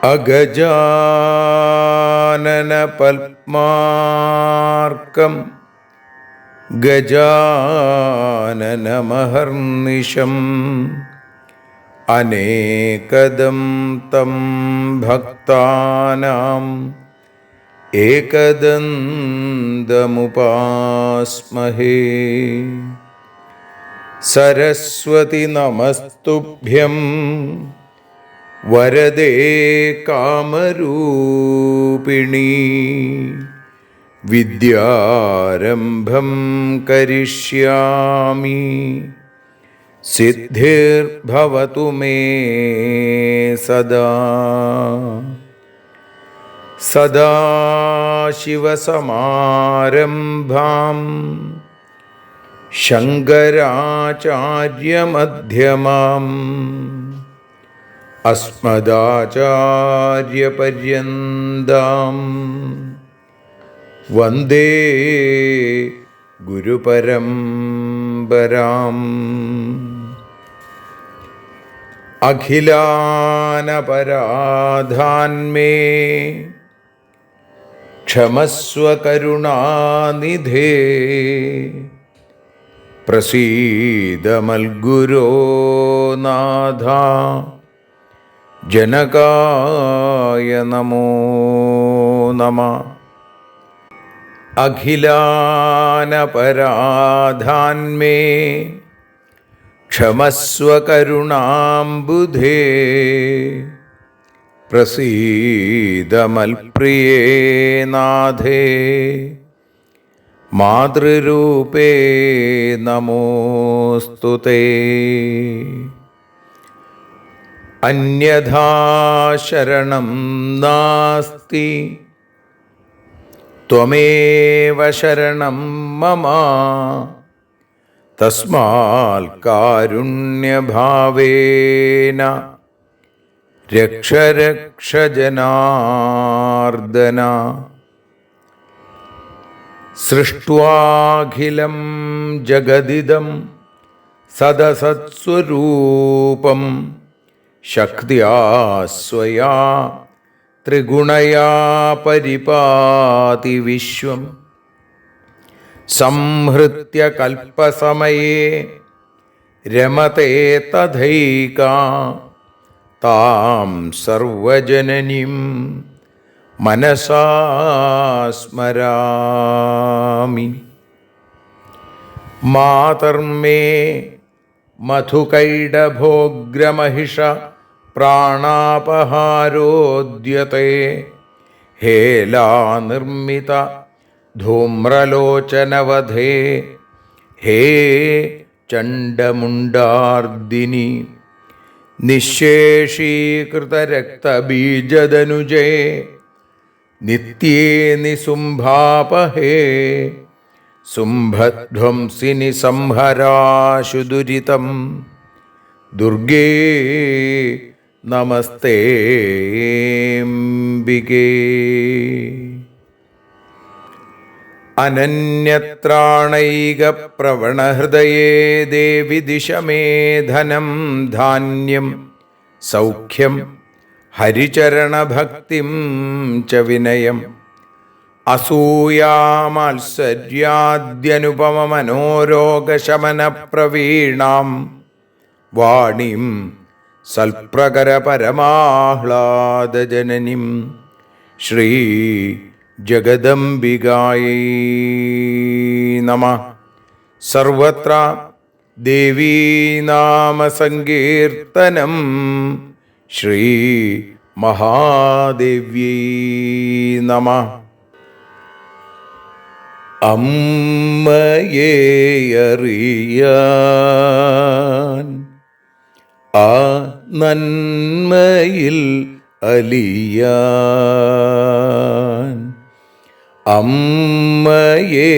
അഗജാനന പത്മാർക്കം ഗജാനനമഹർനിശം അനേകദം തം ഭക്താനാം ഏകദന്തമുപാസ്മഹേ. സരസ്വതി നമസ്തുഭ്യം വരദേ കാമരൂപിണി. വിദ്യാരംഭം കരിഷ്യാമി സിദ്ധിർഭവതു മേ സദാ. സദാശിവസമാരംഭാം ശങ്കരാചാര്യമധ്യമാം അസ്മദാചാര്യപര്യന്താം വന്ദേ ഗുരുപരമ്പരാം. അഖിലാനപരാധാന്മേ ക്ഷമസ്വ കരുണാനിധേ. പ്രസീദ മൽഗുരോ നാഥ ജനകായ നമോ നമഃ. അഖിലാനപരാധാന്മേ ക്ഷമസ്വ കരുണാംബുധേ. പ്രസീദ മൽപ്രിയേ നാഥേ മാതൃരൂപേ നമോസ്തുതേ. അന്യഥാ ശരണം നാസ്തി ത്വമേവ ശരണം മമ. തസ്മാൽ കാരുണ്യഭാവേന രക്ഷ രക്ഷ ജനാർദ്ദന. സൃഷ്ട്വാഖിലം ജഗദിദം സദസത്സ്വരൂപം ശക്തിയാ സ്വയാ ത്രിഗുണയാ പരിപാതി വിശ്വം. സംഹൃത്യ കൽപ്പസമയേ രമതേ തഥൈകാ താം സർവജനനീം മനസാ സ്മരാമി. മാതർമേ മധുകൈടഭോഗ്രമഹിഷ പ്രാണാപഹാരോദ്യത്തെ. ഹേലാനിർമ്മിത ധൂമ്രലോചനവധേ ഹേ ചണ്ഡമുണ്ഡാർദിനി. നിശേഷീകൃതരക്തബീജദനുജേ നിത്യേ നിസുംഭാപഹേ. സുംഭധ്വംസിനി സംഹരാശു ദുരിതം ദുർഗേ നമസ്തേംബികേ. അനന്യത്രാണൈകപ്രവണഹൃദയേ ദേവി ദിശ മേ ധനം ധാന്യം സൗഖ്യം ഹരിചരണഭക്തിം ച വിനയം. അസൂയാമാത്സര്യാദ്യനുപമമനോരോഗശമനപ്രവീണാം വാണീം സൽപ്രകരപരമാഹ്ലാദജനനീം ശ്രീ ജഗദംബികായൈ നമഃ. സർവത്ര ദേവീനാമസങ്കീർത്തനം ശ്രീ മഹാദേവ്യൈ നമഃ. അമ്മയെ അറിയാൻ ആ നന്മയിൽ അലിയാൻ, അമ്മയെ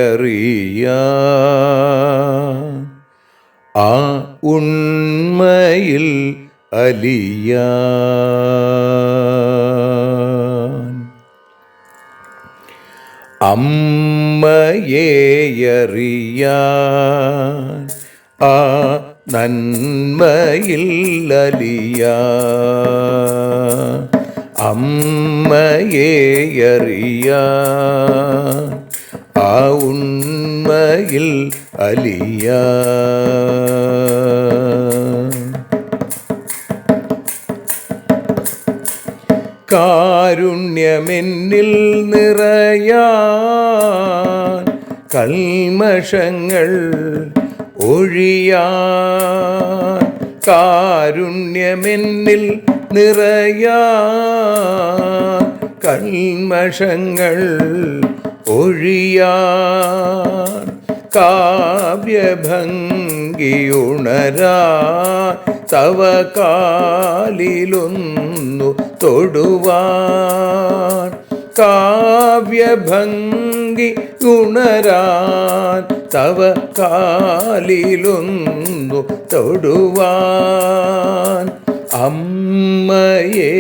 അറിയാൻ ആ ഉണ്മയിൽ അലിയാൻ, അമ്മയെ അറിയാൻ ആ നന്മയിൽ അലിയാൻ, അമ്മയെ അറിയാൻ ആ ഉണ്മയിൽ അലിയാൻ. കാരുണ്യമെന്നിൽ നിറയാൻ, കൽമഷങ്ങൾ ഒഴിയാൻ, കാരുണ്യമെന്നിൽ നിറയാൻ, കൽമഷങ്ങൾ ഒഴിയാൻ, കാവ്യഭംഗിയുണരാൻ തവ കാലിലൊന്നു തൊടുവാൻ, കാവ്യഭംഗി ഉണരാൻ തവ കാലിലൊന്നു തൊടുവാൻ, അമ്മയെ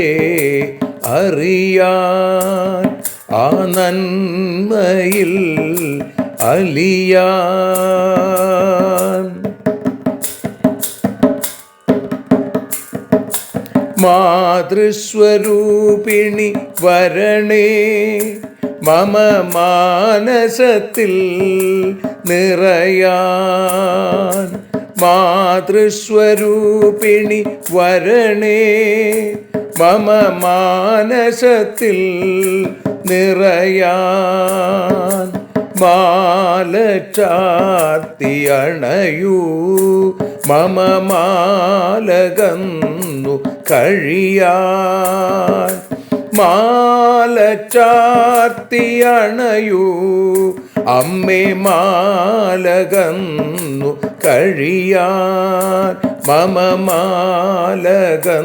അറിയാൻ ആ നന്മയിൽ അലിയാൻ. മാതൃസ്വരൂപിണി വരണേ മമ മാനസത്തിൽ നിറയാൻ, മാതൃസ്വരൂപിണി വരണേ മമ മാനസത്തിൽ നിറയാൻ, മാല ചാർത്തി അണയൂ മമ മാലകന്നു കഴിയാൻ, മാല ചാർത്തി അണയൂ അമ്മേ മാലകന്നു കഴിയാൻ, മമ മാലകന്നു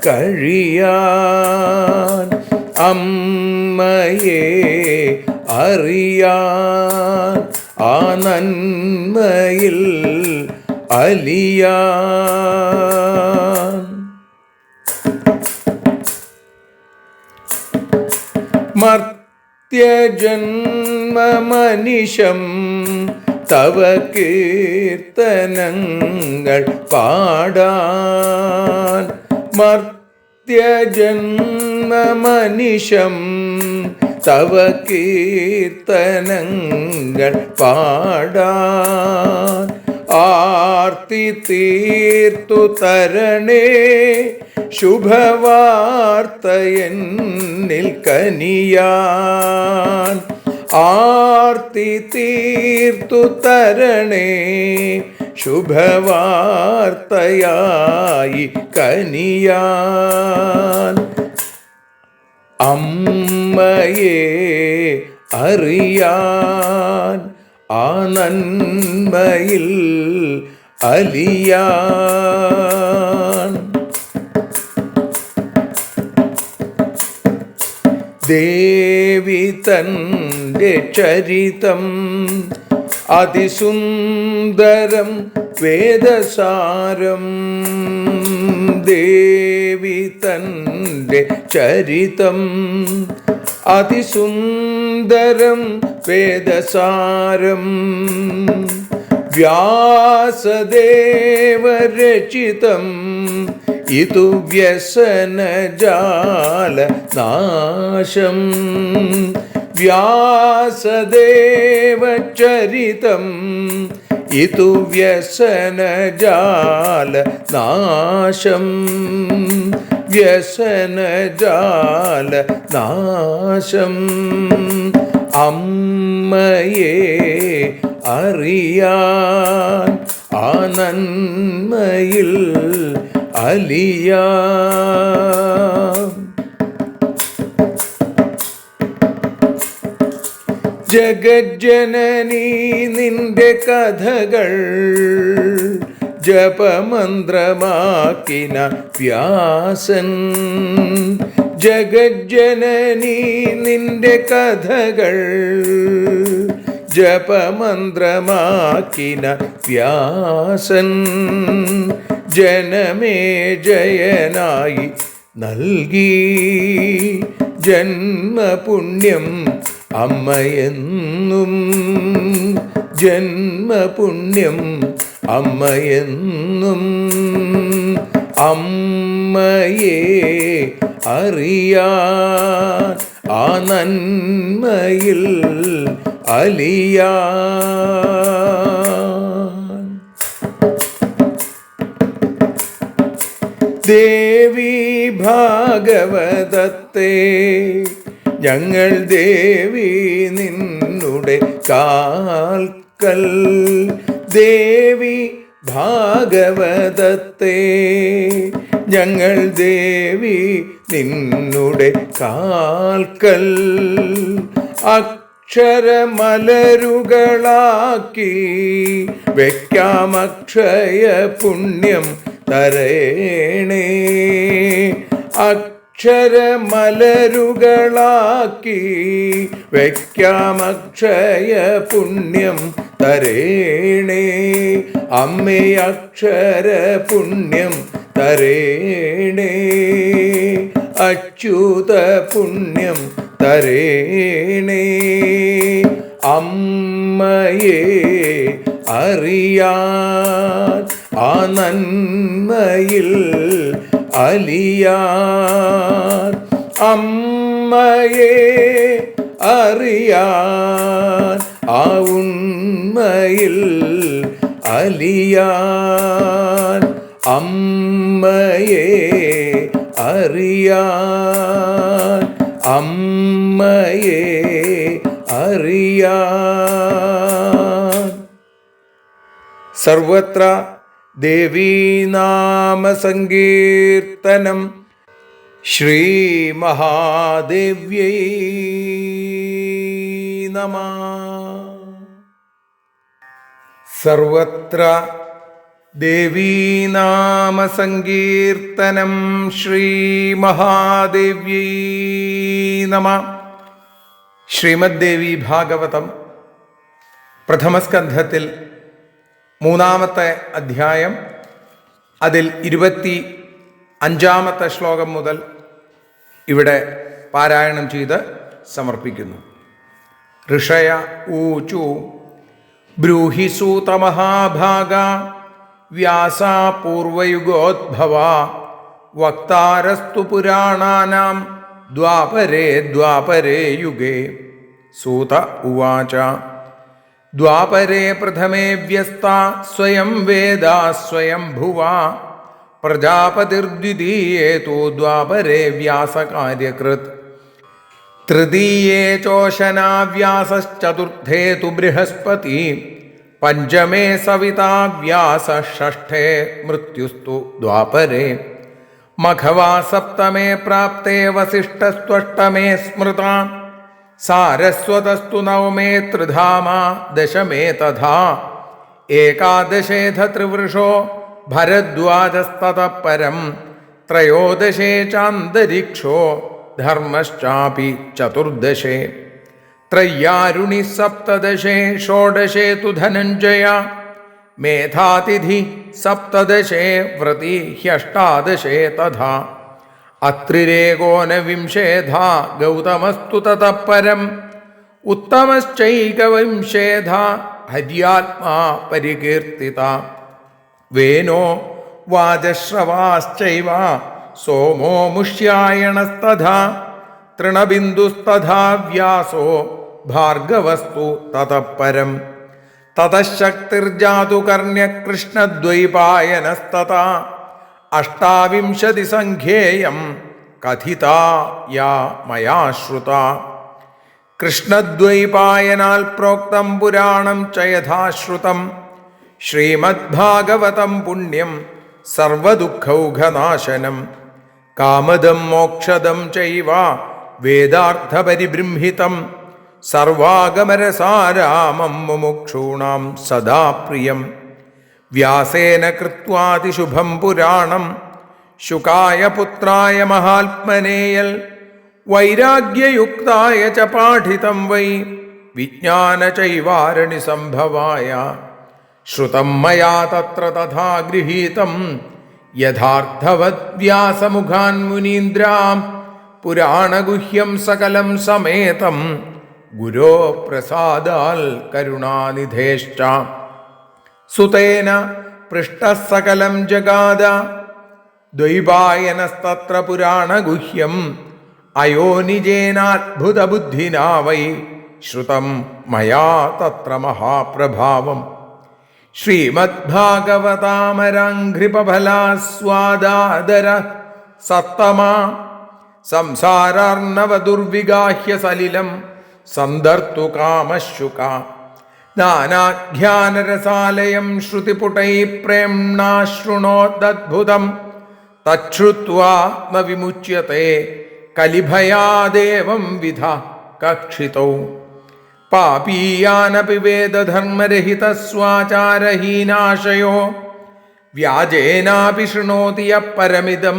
കഴിയാൻ, അമ്മയെ അറിയാൻ ആ നന്മയിൽ അലിയാൻ. മർത്യജന്മമനിശം തവ കീർത്തനങ്ങൾ പാടാൻ, മർത്യജന്മമനിശം തവ കീർത്തനങ്ങൾ പാടാൻ, ആർത്തി തീർത്തു തരണേ ശുഭവാർത്ത എന്നിൽ കനിയാൻ, ആർത്തി തീർത്തു തരണേ ശുഭവാർത്തയായി കനിയാൻ, അമ്മയെ അറിയാൻ ആ നന്മയിൽ അലിയാൻ. ദേവി തൻ്റെ ചരിതം അതിസുന്ദരം വേദസാരം, ദേവി തൻ്റെ ചരിതം അതിസുന്ദരം വേദസാരം, വ്യാസദേവരചിതം ഇതു വ്യസനജാല നാശം, വ്യാസദേവചരിതം ഇതു വ്യസനജാല നാശം, വ്യസനജാല നാശം, അമ്മയെ അറിയാൻ ആ നന്മയിൽ അലിയാൻ. ജഗജ്ജനനീ നിന്റെ കഥകൾ ജപമന്ത്രമാക്കിന വ്യാസൻ. ജഗജ്ജനനീ നിന്റെ കഥകൾ ജപമന്ത്രമാക്കിന വ്യാസൻ. ജനമേ ജയനായി നൽകി ജന്മപുണ്യം അമ്മയെന്നും. ജന്മപുണ്യം അമ്മയെന്നും. അമ്മയെ അറിയാൻ ആ നന്മയിൽ അലിയാൻ. ദേവി ഭാഗവതത്തെ ഞങ്ങൾ ദേവി നിന്നുടെ കാൽക്കൽ. ദേവി ഭാഗവതത്തെ ഞങ്ങൾ ദേവി നിന്നുടെ കാൽക്കൽ. അക്ഷരമലരുകളാക്കി വയ്ക്കാം അക്ഷയ പുണ്യം തരേണേ. അക്ഷരമലരുകളാക്കി വയ്ക്കാം അക്ഷയ പുണ്യം തരേണേ. അമ്മേ അക്ഷര പുണ്യം തരേണേ. അച്യുത പുണ്യം തരേണേ. അമ്മയെ അറിയാൻ ആ നന്മയിൽ അലിയാൻ. അമ്മയെ അറിയാൻ ആ ഉണ്മയിൽ അലിയാൻ. അമ്മയെ അറിയാൻ. അമ്മയെ അറിയാൻ. സർവത്ര ദേവീനാമസങ്കീർത്തനം. ശ്രീ മഹാദേവ്യൈ നമഃ. സർവത്ര ദേവീനാമസങ്കീർത്തനം. ശ്രീ മഹാദേവ്യൈ നമഃ. ശ്രീമദ്ദേവി ഭാഗവതം പ്രഥമസ്കന്ധത്തിൽ 3-ാമത്തെ അധ്യായം, അതിൽ 25-ാമത്തെ ശ്ലോകം മുതൽ ഇവിടെ പാരായണം ചെയ്ത് സമർപ്പിക്കുന്നു. ഋഷയ ഊചു ബ്രൂഹി സൂത മഹാഭാഗ വ്യാസാ പൂർവയുഗോദ്ഭവ വക്താരസ്തു പുരാണാനാം ദ്വാപരേ ദ്വാപരേ യുഗേ. സൂത ഉവാച ദ്വാപരേ പ്രഥമേ വ്യസ്താ സ്വയം വേദാ സ്വയം ഭുവാ പ്രജാപതിർദ്വിതീയേ തു ദ്വാപരേ വ്യാസകാര്യകൃത്. തൃതീയേ ചോശനാ വ്യാസശ്ചതുർത്ഥേ തു ബൃഹസ്പതി പഞ്ചമേ സവിതാ വ്യാസ ഷഷ്ഠേ മൃത്യുസ്തു ദ്വാപരേ. മഘവാ സപ്തമേ പ്രാപ്തേ വസിഷ്ഠസ്ത്വഷ്ടമേ സ്മൃതാ സാരസ്വതസ്തു നവമേ ത്രിധാമാ ദശമേ തഥാ. ഏകാദശേധ ത്രിവൃഷോ ഭരദ്വാജസ്തതഃ പരം ത്രയോദശേ ചാന്തരിക്ഷോ ധർമ്മശ്ചാപി ചതുർദശേ. ത്രയ്യാരുണി സപ്തദശേ ഷോഡശേ തു ധനഞ്ജയ മേധാതിഥി സപ്തദശേ വ്രതി ഹ്യഷ്ടാദശേ തഥാ. അത്രിരേകോനവിംശേധാ ഗൗതമസ്തു തതഃ പരം ഉത്തമശ്ചൈകവിംശേധാ ഹര്യാത്മാ പരികീർത്തിത. വേനോ വാജശ്രവാശ്ചൈവ സോമോ മുഷ്യായണസ്തഥാ തൃണബിന്ദുസ്തഥാ വ്യാസോ ഭാർഗവസ്തു തതഃ പരം. തതഃശക്തിർജാതുകർണ്യകൃഷ്ണദ്വൈപായനസ്തഥാ അഷ്ടാവിംശതി സംഖ്യേയം കഥിതാ യാ മയാ ശ്രുതാ. കൃഷ്ണദ്വൈപായനാൽ പ്രോക്തം പുരാണം ച യഥാശ്രുതം ശ്രീമദ്ഭാഗവതം പുണ്യം സർവദുഃഖൗഘനാശനം. കാമദം മോക്ഷദം ചൈവ വേദാർത്ഥപരിബൃംഹിതം സർവാഗമരസാരാമം മുമുക്ഷൂണാം സദാ പ്രിയം. വ്യാസേന കൃത്വാതിശുഭം പുരാണം ശുകായ പുത്രായ മഹാത്മനേയൽ. വൈരാഗ്യയുക്തായ ച പാഠിതം വൈ വിജ്ഞാനചൈവാരണി സംഭവായ. ശ്രുതം മയാ തത്ര തഥാ ഗൃഹീതം യഥാർത്ഥവത് വ്യാസമുഖാൻ മുനീന്ദ്രാം. പുരാണഗുഹ്യം സകലം സമേതം ഗുരോ പ്രസാദാൽ കരുണാനിധേശ്ച. സുതേന പൃഷ്ടഃ സകലം ജഗാദ ദ്വൈപായനസ്തത്ര പുരാണഗുഹ്യം. അയോനിജേനാത്ഭുതബുദ്ധിനാ വൈ ശ്രുതം മയാ തത്ര മഹാപ്രഭാവം. ശ്രീമദ്ഭാഗവതാമരാഘ്രിപഫലാസ്വാദാദര സത്തമാ. സംസാരാർണവദുർവിഗാഹ്യ സലിലം സന്ദർത്തു കാമശുക. നാനാഖ്യാനരസാലയം ശ്രുതിപുടൈ പ്രേംണാ ശൃണോദദ്ഭുതം. തച്ഛ്രുത്വാ ന വിമുച്യത്തെ കലിഭയാദേവം വിധ കക്ഷിതൗ. പാപീയാനപി വേദധർമ്മരഹിതസ്വാചാരഹീനാശയോ. വ്യാജേനാപി ശൃണോതി യഃ പരമിദം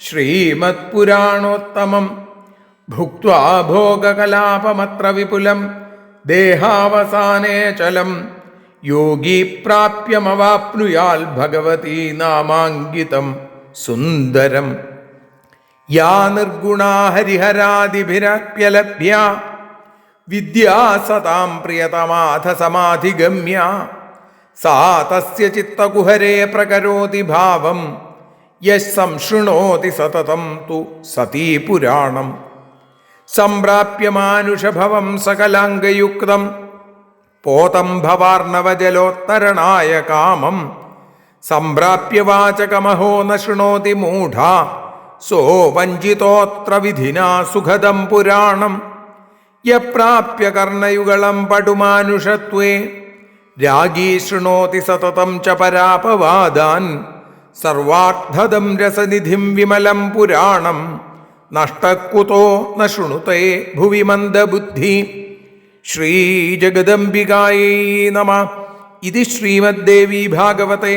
ശ്രീമത്പുരാണോത്തമം. ഭുക്ത്വാ ഭോഗകലാപമത്ര വിപുലം ദേഹാവസാനേ ചലം. യോഗി പ്രാപ്യമവാപ്നുയാൽ ഭഗവതീ നാമാങ്കിതം സുന്ദരം. യാ നിർഗുണാ ഹരിഹരാദിഭിരപ്യലഭ്യ വിദ്യാ സതാം പ്രിയതമാഥ സമാധിഗമ്യ. സാ തസ്യ ചിത്തകുഹരേ പ്രകരോതി ഭാവം. യഃ സംശൃണോതി സതതം തു സതീ പുരാണം. സംപ്രാപ്യ മാനുഷഭവം സകലാംഗയുക്തം പോതം ഭവാർണവജലോത്തരണായ കാമം. സംപ്രാപ്യ വാചകമഹോ ന ശൃണോതി മൂഢാ. സോ വഞ്ചിതോത്ര വിധിനാ സുഖദം പുരാണം. യപ്രാപ്യ കർണയുഗളം പടുമാനുഷത്വേ രാഗീ ശൃണോതി സതതം ച പരാപവാദാൻ. സർവാർത്ഥദം രസനിധിം വിമലം പുരാണം. നഷ്ടക്കുതോ ന ശൃണുതേ ഭുവി മന്ദബുദ്ധി. ശ്രീജഗദംബികായൈ നമഃ. ഇതി ശ്രീമദ്ദേവീ ഭാഗവതേ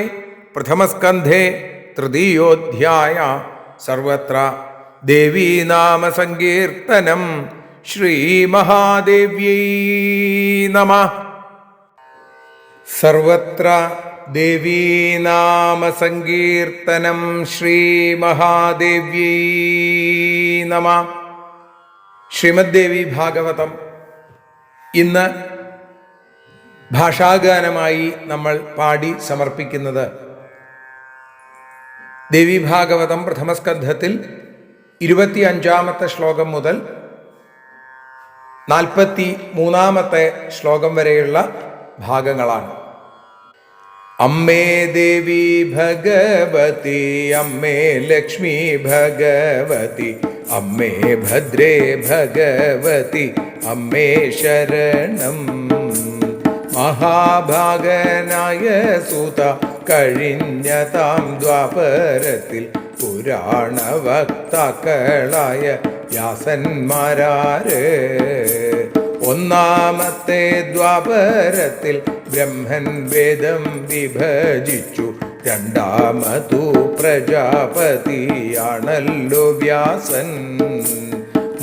പ്രഥമസ്കന്ധേ തൃതീയോധ്യായ. സർവത്ര ദേവീനാമസങ്കീർത്തനം. ശ്രീമഹാദേവ്യൈ നമഃ. സർവത്ര ദേവീനാമസങ്കീർത്തനം. ശ്രീമഹാദേവ്യൈ നമഃ. ശ്രീമദ്ദേവി ഭാഗവതം ഇന്ന് ഭാഷാഗാനമായി നമ്മൾ പാടി സമർപ്പിക്കുന്നത് ദേവീഭാഗവതം പ്രഥമസ്കന്ധത്തിൽ 25-ാമത്തെ ശ്ലോകം മുതൽ 43-ാമത്തെ ശ്ലോകം വരെയുള്ള ഭാഗങ്ങളാണ്. അമ്മേ ദേവി ഭഗവതി, അമ്മേ ലക്ഷ്മി ഭഗവതി, അമ്മേ ഭദ്രേ ഭഗവതി, അമ്മേ ശരണം. മഹാഭാഗനായ സുത കഴിഞ്ഞതാം ദ്വാപരത്തിൽ പുരാണ വക്താക്കളായ വ്യാസന്മാരാര്. ഒന്നാമത്തെ ദ്വാപരത്തിൽ ബ്രഹ്മൻ വേദം വിഭജിച്ചു. രണ്ടാമതു പ്രജാപതിയാണല്ലോ വ്യാസൻ.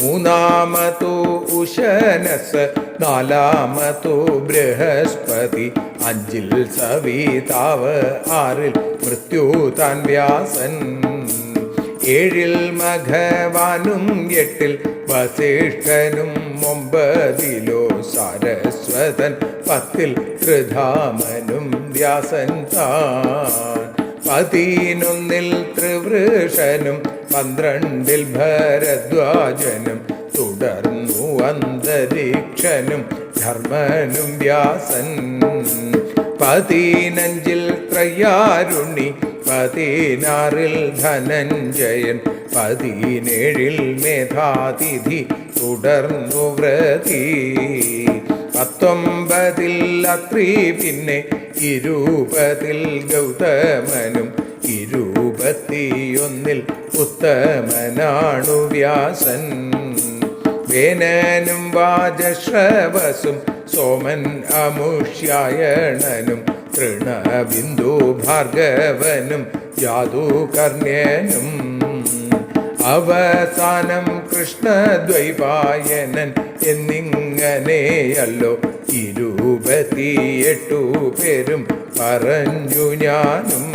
മൂന്നാമതു ഉശനസ്, നാലാമതു ബൃഹസ്പതി, അഞ്ചിൽ സവിതാവ്, ആറിൽ മൃത്യു താൻ വ്യാസൻ. ഏഴിൽ മഘവാനും, എട്ടിൽ വസിഷ്ഠനും, ഒമ്പതിലോ സാരസ്വതൻ, പത്തിൽ ത്രിധാമനും വ്യാസൻ താൻ. 11 ത്രിവൃഷനും, 12 ഭരദ്വാജനും, തുടർന്നു അന്തരീക്ഷനും ധർമ്മനും വ്യാസൻ. 15 ത്രയാരുണി, 16 ധനഞ്ജയൻ, 17 മേധാതിഥി, തുടർന്നു വ്രതി. 19 അത്രി, പിന്നെ 20 ഗൗതമനും, 21 ഉത്തമനാണു വ്യാസൻ. വേനനും വാജശ്രവസും സോമൻ അമുഷ്യായണനും തൃണബിന്ദു ഭാർഗവനും യാദുകർണ്യനും അവസാനം കൃഷ്ണദ്വൈപായനൻ എന്നിങ്ങനെയല്ലോ 28 പേരും പറഞ്ഞു ഞാനും.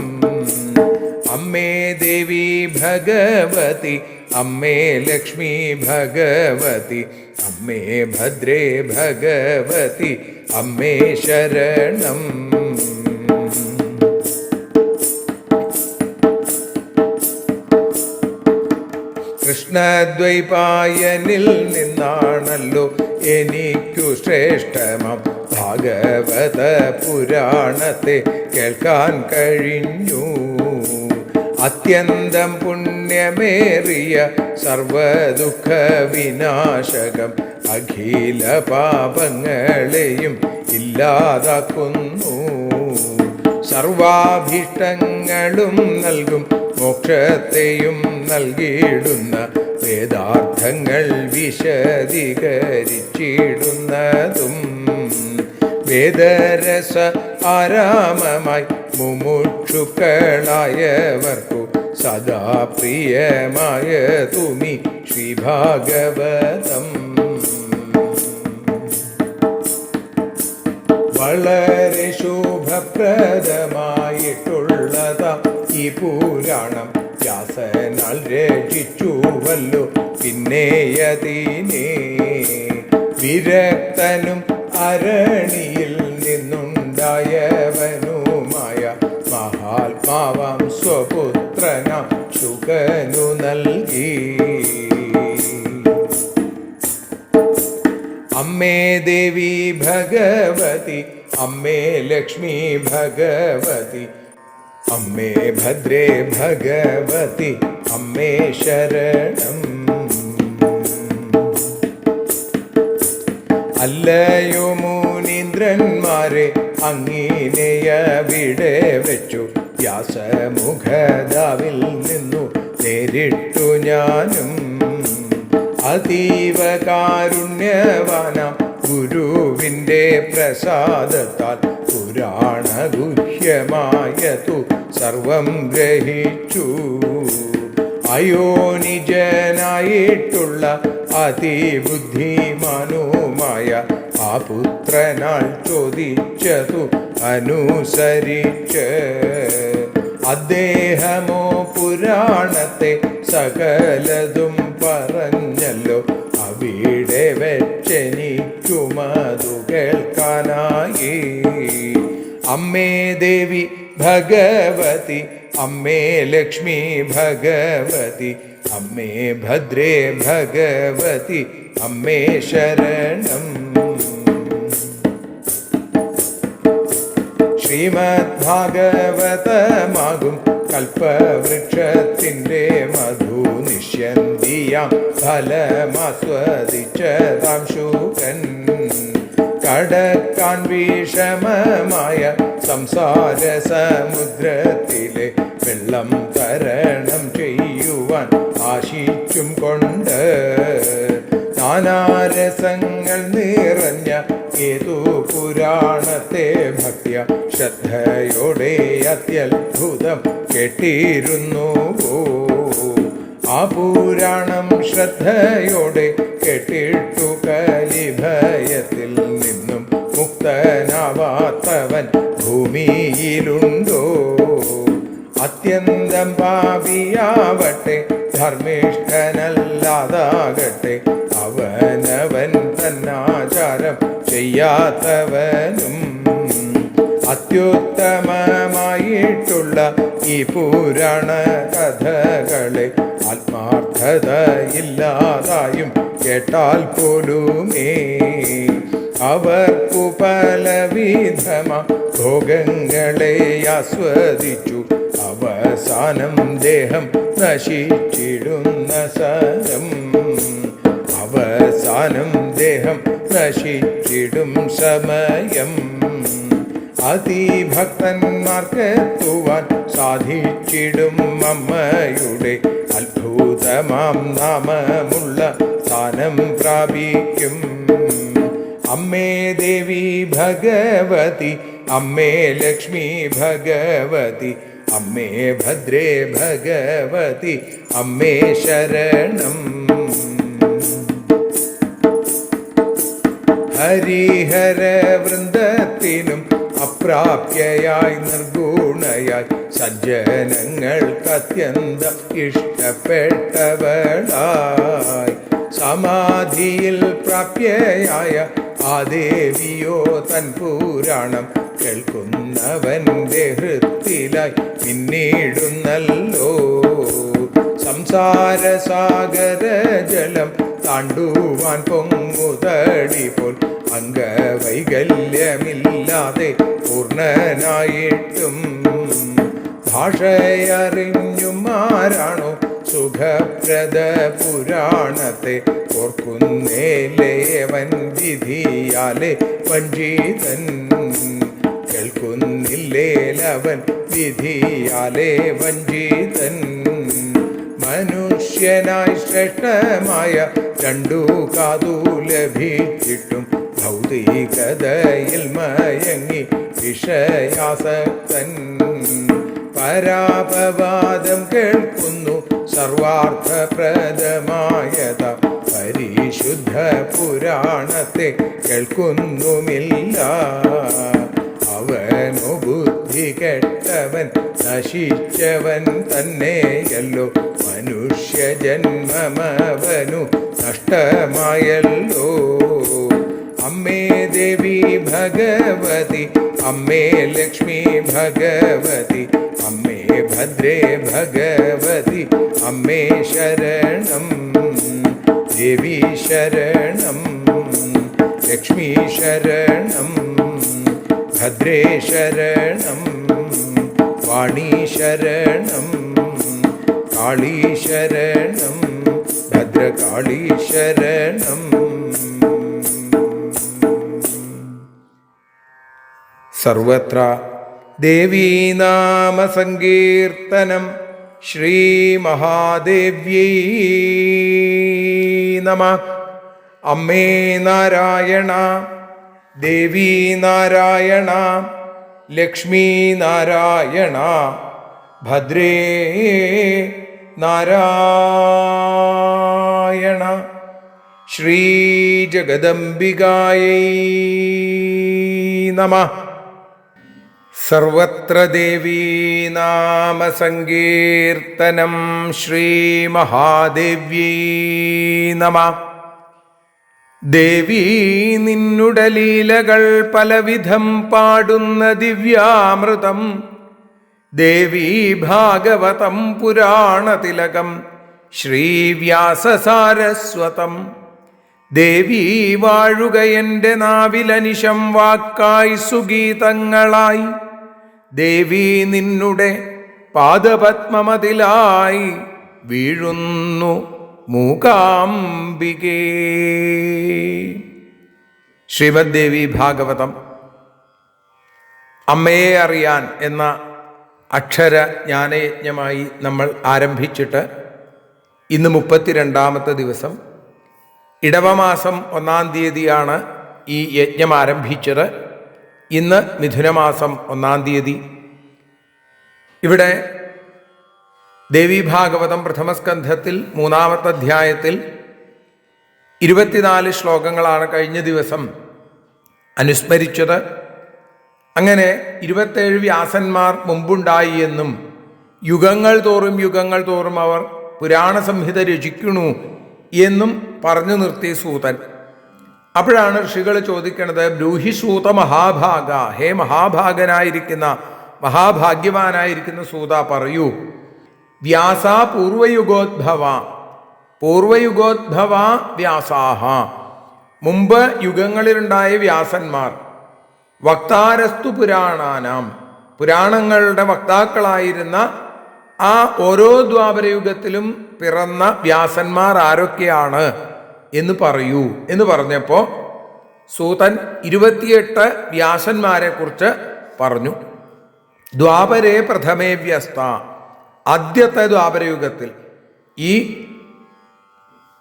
അമ്മേ ദേവി ഭഗവതി, അമ്മേ ലക്ഷ്മി ഭഗവതി, അമ്മേ ഭദ്രേ ഭഗവതി, അമ്മേ ശരണം. കൃഷ്ണദ്വൈപായനിൽ നിന്നാണല്ലോ എനിക്കു ശ്രേഷ്ഠമാം ഭാഗവത പുരാണത്തെ കേൾക്കാൻ കഴിഞ്ഞു. അത്യന്തം പുണ്യമേറിയ സർവദുഃഖ വിനാശകം അഖില പാപങ്ങളെയും ഇല്ലാതാക്കുന്നു. സർവാഭീഷ്ടങ്ങളും നൽകും മോക്ഷത്തെയും നൽകിയിടുന്ന വേദാർത്ഥങ്ങൾ വിശദീകരിച്ചിടുന്നതും വേദരസ ആരാമമായി മുമുക്ഷുക്കളായവർക്കു സദാ പ്രിയമായ തുമി ശ്രീഭാഗവതം. വളരെ ശുഭപ്രദമായിട്ടുള്ളതാ ഈ പുരാണം വ്യാസനാൽ രചിച്ചുവല്ലോ. പിന്നെയതിനെ വിരക്തനും അരണിയിൽ നിന്നുണ്ടായവനുമായ മഹാത്മാവാം സ്വപുത്രനാം ശുകനു നൽകി. അമ്മേ ദേവി ഭഗവതി, അമ്മേ ലക്ഷ്മി ഭഗവതി, അമ്മേ ഭദ്രേ ഭഗവതി, അമ്മേ ശരണം. അല്ലയോ മുനീന്ദ്രന്മാരെ അങ്ങനെയവിടെ വെച്ചു വ്യാസമുഖദാവിൽ നിന്നു നേരിട്ടു ഞാനും. അതീവ കാരുണ്യവാനാം ഗുരുവിൻ്റെ പ്രസാദത്താൽ പുരാണ ഗുഹ്യമായതു സർവം ഗ്രഹിച്ചു. അയോനിജനായിട്ടുള്ള അതിബുദ്ധിമാനുമായ ആ പുത്രനാൾ ചോദിച്ചതു അനുസരിച്ച് അദ്ദേഹമോ പുരാണത്തെ സകലതും പറഞ്ഞല്ലോ. അവിടെ വെച്ചെനിക്കുമതു കേൾക്കാനായി. അമ്മേ ദേവി ഭഗവതി, അമ്മേ ലക്ഷ്മി ഭഗവതി, അമ്മേ ഭദ്രേ ഭഗവതി, അമ്മേ ശരണം. ശ്രീമദ് ഭാഗവതമാകും കൽപ്പവൃക്ഷത്തിൻ്റെ മധു നിഷ്യന്തിയാം ഫലമാസ്വദിച്ചതാം ശുകൻ കടക്കാൻ വിഷമമായ സംസാര സമുദ്രത്തിലെ വെള്ളം തരണം ചെയ്യുവാൻ ആശിച്ചും കൊണ്ട് നാനാരസങ്ങൾ നിറഞ്ഞ ഏതു പുരാണത്തെ ഭക്ത്യ ശ്രദ്ധയോടെ അത്യത്ഭുതം കേട്ടിരുന്നു. ആ പുരാണം ശ്രദ്ധയോടെ കേട്ടിട്ടു കലിഭയത്തിൽ നിന്നും മുക്തനാവാത്തവൻ ഭൂമിയിലുണ്ടോ? അത്യന്തം പാപിയാവട്ടെ ധർമ്മിഷ്ഠനല്ലാതാകട്ടെ അവനവൻ തന്നാചാരം ചെയ്യാത്തവനും അത്യുത്തമമായിട്ടുള്ള ഈ പുരാണ കഥകളെ ആത്മാർത്ഥതയില്ലാതായും കേട്ടാൽ പോലുമേ അവർക്കു പലവിധമ ഭോഗങ്ങളെ ആസ്വദിച്ചു അവസാനം ദേഹം നശിച്ചിടുന്ന സരം. അവസാനം ദേഹം നശിച്ചിടും സമയം അതിഭക്തന്മാർക്കെത്തുവാൻ സാധിച്ചിടും അമ്മയുടെ അത്ഭുതമാം നാമമുള്ള സ്ഥാനം പ്രാപിക്കും. അമ്മേ ദേവി ഭഗവതി, അമ്മേ ലക്ഷ്മി ഭഗവതി, അമ്മേ ഭദ്രേ ഭഗവതി, അമ്മേ ശരണം. ഹരിഹര വൃന്ദത്തിനും അപ്രാപ്യയായി നിർഗുണയായി സജ്ജനങ്ങൾക്ക് അത്യന്തം ഇഷ്ടപ്പെട്ടവളായി സമാധിയിൽ പ്രാപ്യയായ ആ ദേവിയോ തൻ പുരാണം കേൾക്കുന്നവന്റെ ഹൃത്തിലായി പിന്നീടുന്നല്ലോ. സംസാര സാഗര ജലം താണ്ടുവാൻ പൊങ്ങുതടി പോൽ അംഗവൈകല്യമില്ലാതെ പൂർണ്ണനായിട്ടും ഭാഷയറിഞ്ഞും ആരാണോ സുഖപ്രദ പുരാണത്തെ ഓർക്കുന്നേലേവൻ വിധിയാലെ വഞ്ചിതൻ. കേൾക്കുന്നില്ലേലവൻ വിധിയാലെ വഞ്ചിതൻ. മനുഷ്യനായി ശ്രേഷ്ഠമായ രണ്ടു കാതു ലഭിച്ചിട്ടും ഭൗതികതയിൽ മയങ്ങി വിഷയാസക്തൻ. പരാപവാദം കേൾക്കുന്നു സർവാർത്ഥപ്രദമായത പരിശുദ്ധ പുരാണത്തെ കേൾക്കുന്നുമില്ല. അവനോ ബുദ്ധി കെട്ടവൻ നശിച്ചവൻ തന്നെയല്ലോ. മനുഷ്യജന്മമവനു നഷ്ടമായല്ലോ. അമ്മേ ദേവി ഭഗവതി, അമ്മേ ലക്ഷ്മി ഭഗവതി, അമ്മേ ഭദ്രേ ഭഗവതി, അമ്മേ ശരണം. ദേവി ശരണം, ലക്ഷ്മി ശരണം, ഭദ്രേ ശരണം, വാണി ശരണം, കാളി ശരണം, ഭദ്രകാളി ശരണം. സർവത്ര ദേവീനാമസങ്കീർത്തനം. ശ്രീ മഹാദേവ്യൈ നമഃ. അമ്മേ നാരായണ, ദേവി നാരായണ, ലക്ഷ്മി നാരായണ, ഭദ്രേ നാരായണ. ശ്രീ ജഗദംബികായൈ നമഃ. സർവത്ര ദേവീനാമസങ്കീർത്തനം. ശ്രീ മഹാദേവ്യൈ നമഃ. ദേവീ നിന്നുടെ ലീലകൾ പലവിധം പാടുന്ന ദിവ്യാമൃതം. ദേവീ ഭാഗവതം പുരാണതിലകം ശ്രീവ്യാസസാരസ്വതം. ദേവീ വാഴുക എൻ്റെ നാവിലനിശം വാക്കായി സുഗീതങ്ങളായി. ദേവീ നിന്നുടെ പാദപത്മമതിലായി വീഴുന്നു മൂകാംബികേ. ശ്രീമദ് ദേവി ഭാഗവതം അമ്മയെ അറിയാൻ എന്ന അക്ഷര ജ്ഞാനയജ്ഞമായി നമ്മൾ ആരംഭിച്ചിട്ട് ഇന്ന് 32ാമത്തെ ദിവസം. ഇടവമാസം 1-ാം തീയതിയാണ് ഈ യജ്ഞം ആരംഭിച്ചത്. ഇന്ന് മിഥുനമാസം 1-ാം തീയതി. ഇവിടെ ദേവീഭാഗവതം പ്രഥമസ്കന്ധത്തിൽ 3-ാമത്തെ അധ്യായത്തിൽ 24 ശ്ലോകങ്ങളാണ് കഴിഞ്ഞ ദിവസം അനുസ്മരിച്ചത്. അങ്ങനെ 27 വ്യാസന്മാർ മുമ്പുണ്ടായി എന്നും യുഗങ്ങൾ തോറും അവർ പുരാണ സംഹിത രചിക്കണു എന്നും പറഞ്ഞു നിർത്തി സൂതൻ. അപ്പോഴാണ് ഋഷികൾ ചോദിക്കണത്, ബ്രൂഹി സൂത മഹാഭാഗ, ഹേ മഹാഭാഗനായിരിക്കുന്ന മഹാഭാഗ്യവാനായിരിക്കുന്ന സൂത പറയൂ. വ്യാസ പൂർവയുഗോദ്ഭവ വ്യാസാഹ, മുമ്പ് യുഗങ്ങളിലുണ്ടായ വ്യാസന്മാർ. വക്താരസ്തു പുരാണാനാം, പുരാണങ്ങളുടെ വക്താക്കളായിരുന്ന ആ ഓരോ ദ്വാപരയുഗത്തിലും പിറന്ന വ്യാസന്മാർ ആരൊക്കെയാണ് എന്ന് പറയൂ എന്ന് പറഞ്ഞപ്പോൾ സൂതൻ 28 വ്യാസന്മാരെ കുറിച്ച് പറഞ്ഞു. ദ്വാപരേ പ്രഥമേ വ്യസ്ത, ആദ്യത്തെ ദ്വാപരയുഗത്തിൽ, ഈ